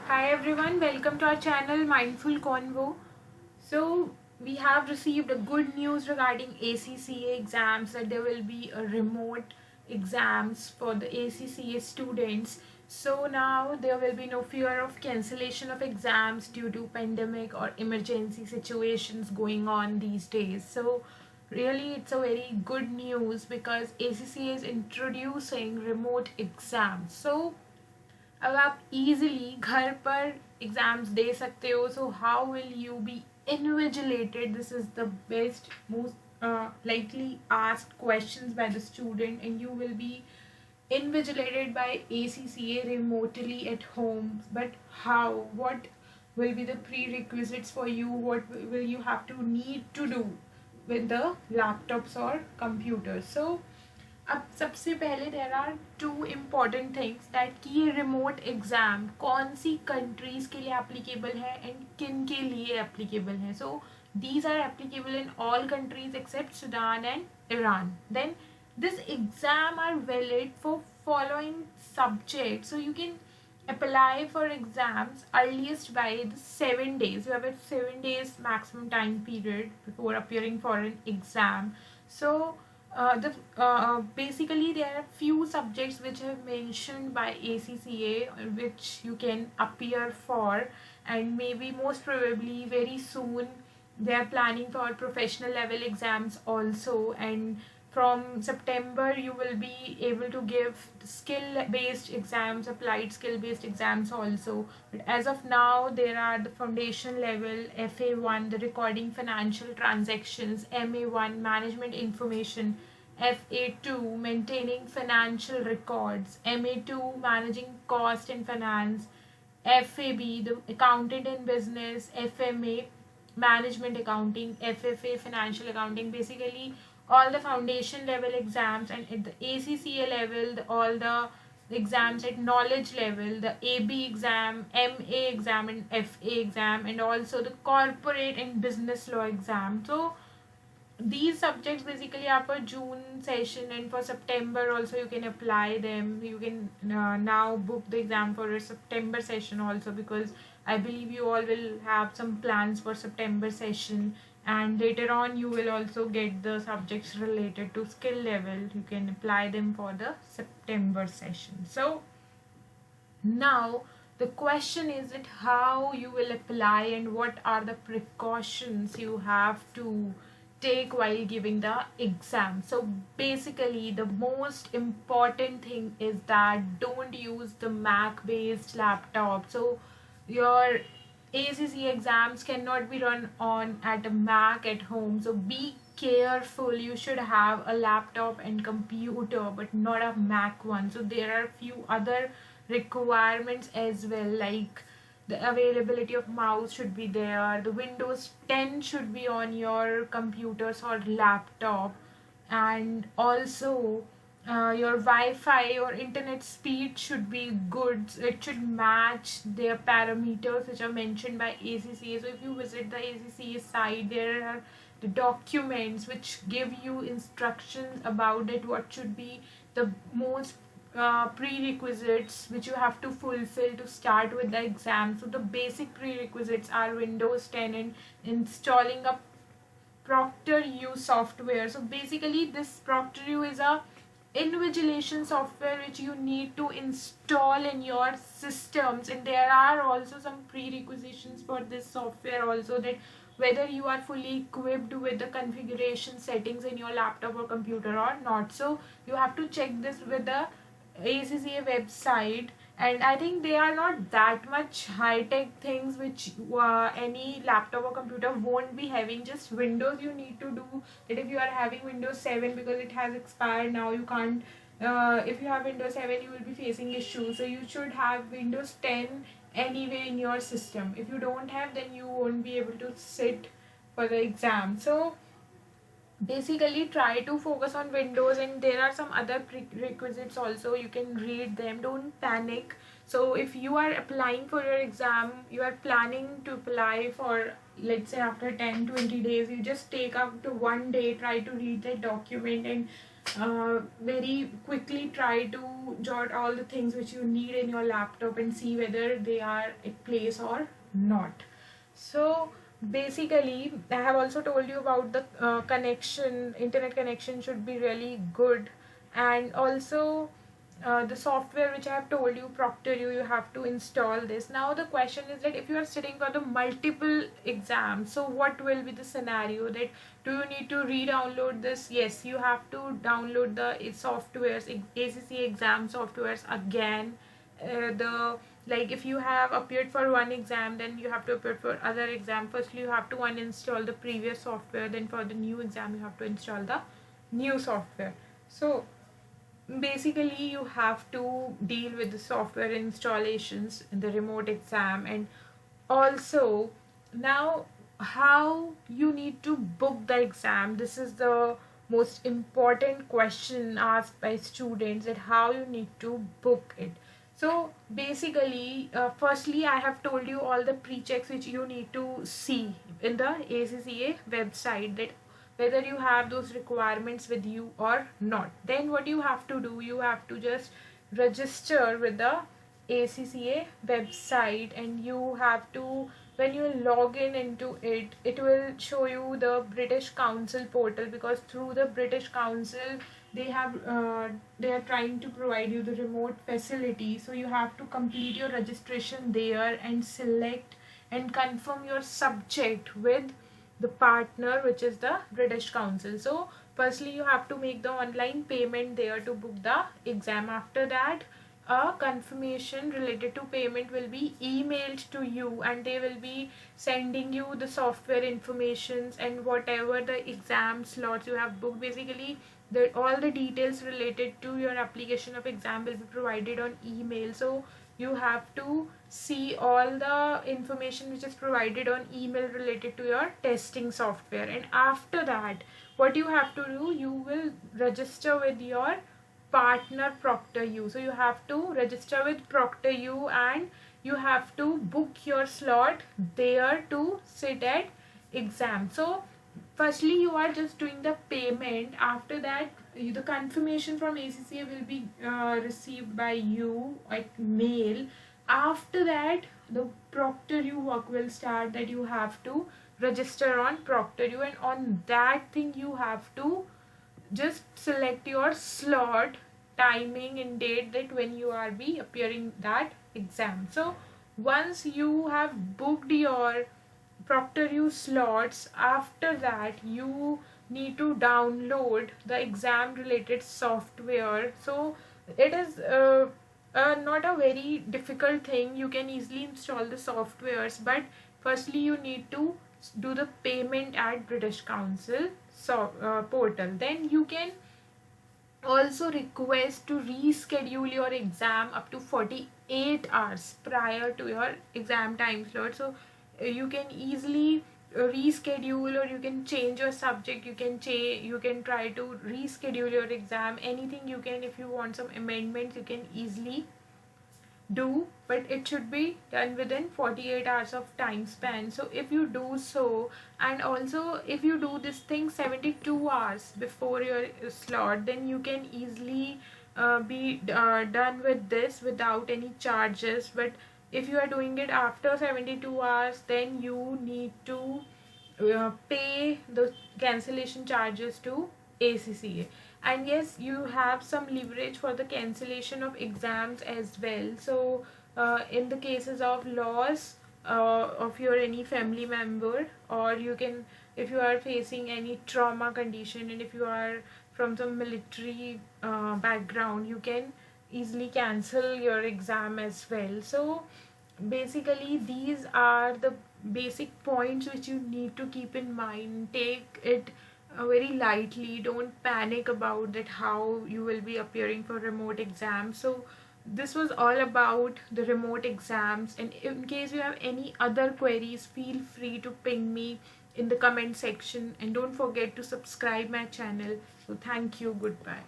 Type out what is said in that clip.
Hi everyone, welcome to our channel Mindful Convo. So we have received a good news regarding ACCA exams that there will be a remote exams for the ACCA students. So now there will be no fear of cancellation of exams due to pandemic or emergency situations going on these days. So really it's a very good news because ACCA is introducing remote exams. So अब आप easily घर पर exams दे सकते हो. So how will you be invigilated? This is the best, most likely asked questions by the student, and you will be invigilated by ACCA remotely at home. But how? What will be the prerequisites for you? What will you have to need to do with the laptops or computers? So अब सबसे पहले there are two important things that कि ये remote exam कौन सी countries के लिए applicable है and किन के लिए एप्लीकेबल है. सो these are applicable in all countries except Sudan and Iran. Then this exam are valid for following subjects. So you can apply for exams earliest by the 7 days. You have a 7 days maximum time period before appearing for an exam. So basically there are few subjects which are mentioned by ACCA which you can appear for, and maybe most probably very soon they are planning for professional level exams also, and from September you will be able to give skill based exams, applied skill based exams also. But as of now there are the foundation level FA1, the recording financial transactions, MA1 management information, FA2 maintaining financial records, MA2 managing cost and finance, FAB the accountant in business, FMA management accounting, FFA financial accounting. Basically all the foundation level exams, and at the ACCA level all the exams at knowledge level, the AB exam, MA exam and FA exam, and also the corporate and business law exam. So these subjects basically are for June session, and for September also you can apply them. You can now book the exam for a September session also, because I believe you all will have some plans for September session, and later on you will also get the subjects related to skill level. You can apply them for the September session. So now the question is that how you will apply and what are the precautions you have to take while giving the exam. So basically the most important thing is that don't use the Mac based laptop. So your ACC exams cannot be run on at a Mac at home. So be careful. You should have a laptop and computer but not a Mac one. So there are few other requirements as well, like the availability of mouse should be there, the Windows 10 should be on your computers or laptop, and also your Wi-Fi or internet speed should be good. It should match their parameters which are mentioned by ACCA. So if you visit the ACCA site, there are the documents which give you instructions about it, what should be the most prerequisites which you have to fulfill to start with the exam. So the basic prerequisites are Windows 10 and installing a Proctoring software. So basically this Proctoring is a invigilation software which you need to install in your systems, and there are also some prerequisites for this software also, that whether you are fully equipped with the configuration settings in your laptop or computer or not. So you have to check this with the ACCA website, and I think they are not that much high-tech things which any laptop or computer won't be having. Just Windows you need to do that. If you are having Windows 7, because it has expired now, you can't if you have Windows 7 you will be facing issues. So you should have Windows 10 anyway in your system. If you don't have, then you won't be able to sit for the exam. So basically try to focus on Windows, and there are some other prerequisites also. You can read them, don't panic. So if you are applying for your exam, you are planning to apply for, let's say, after 10-20 days, you just take up to one day, try to read the document and very quickly try to jot all the things which you need in your laptop and see whether they are at place or not. So basically, I have also told you about the connection. Internet connection should be really good, and also the software which I have told you, Proctoring, you have to install this. Now the question is that if you are sitting for the multiple exams, so what will be the scenario? That do you need to re-download this? Yes, you have to download the softwares, ACCA exam softwares again. The like if you have appeared for one exam, then you have to appear for other exam. Firstly, you have to uninstall the previous software. Then for the new exam, you have to install the new software. So basically you have to deal with the software installations in the remote exam. And also now how you need to book the exam, this is the most important question asked by students, that how you need to book it. So basically firstly I have told you all the pre-checks which you need to see in the ACCA website, that whether you have those requirements with you or not. Then what you have to do, you have to just register with the ACCA website, and you have to, when you log in into it, it will show you the British Council portal, because through the British Council they are trying to provide you the remote facility. So you have to complete your registration there and select and confirm your subject with the partner, which is the British Council. So firstly you have to make the online payment there to book the exam. After that a confirmation related to payment will be emailed to you, and they will be sending you the software informations and whatever the exam slots you have booked. Basically all the details related to your application of exam will be provided on email. So you have to see all the information which is provided on email related to your testing software. And after that what you have to do, you will register with your partner Proctoring. So you have to register with Proctoring and you have to book your slot there to sit at exam. So firstly you are just doing the payment. After that the confirmation from ACCA will be received by you like mail. After that the Proctoring work will start, that you have to register on Proctoring, and on that thing you have to just select your slot, timing and date, that when you are be appearing that exam. So once you have booked your Proctoring slots, after that you need to download the exam related software. So it is not a very difficult thing, you can easily install the softwares, but firstly you need to do the payment at British Council portal. Then you can also request to reschedule your exam up to 48 hours prior to your exam time slot. So you can easily reschedule, or you can change your subject, you can try to reschedule your exam, anything you can. If you want some amendments you can easily do, but it should be done within 48 hours of time span. So if you do so, and also if you do this thing 72 hours before your slot, then you can easily be done with this without any charges. But if you are doing it after 72 hours, then you need to pay the cancellation charges to ACCA. And yes, you have some leverage for the cancellation of exams as well. So in the cases of loss of your any family member, or you can, if you are facing any trauma condition, and if you are from some military background, you can easily cancel your exam as well. So basically these are the basic points which you need to keep in mind. Take it very lightly, don't panic about that how you will be appearing for remote exams. So this was all about the remote exams, and in case you have any other queries, feel free to ping me in the comment section, and don't forget to subscribe my channel. So thank you, goodbye.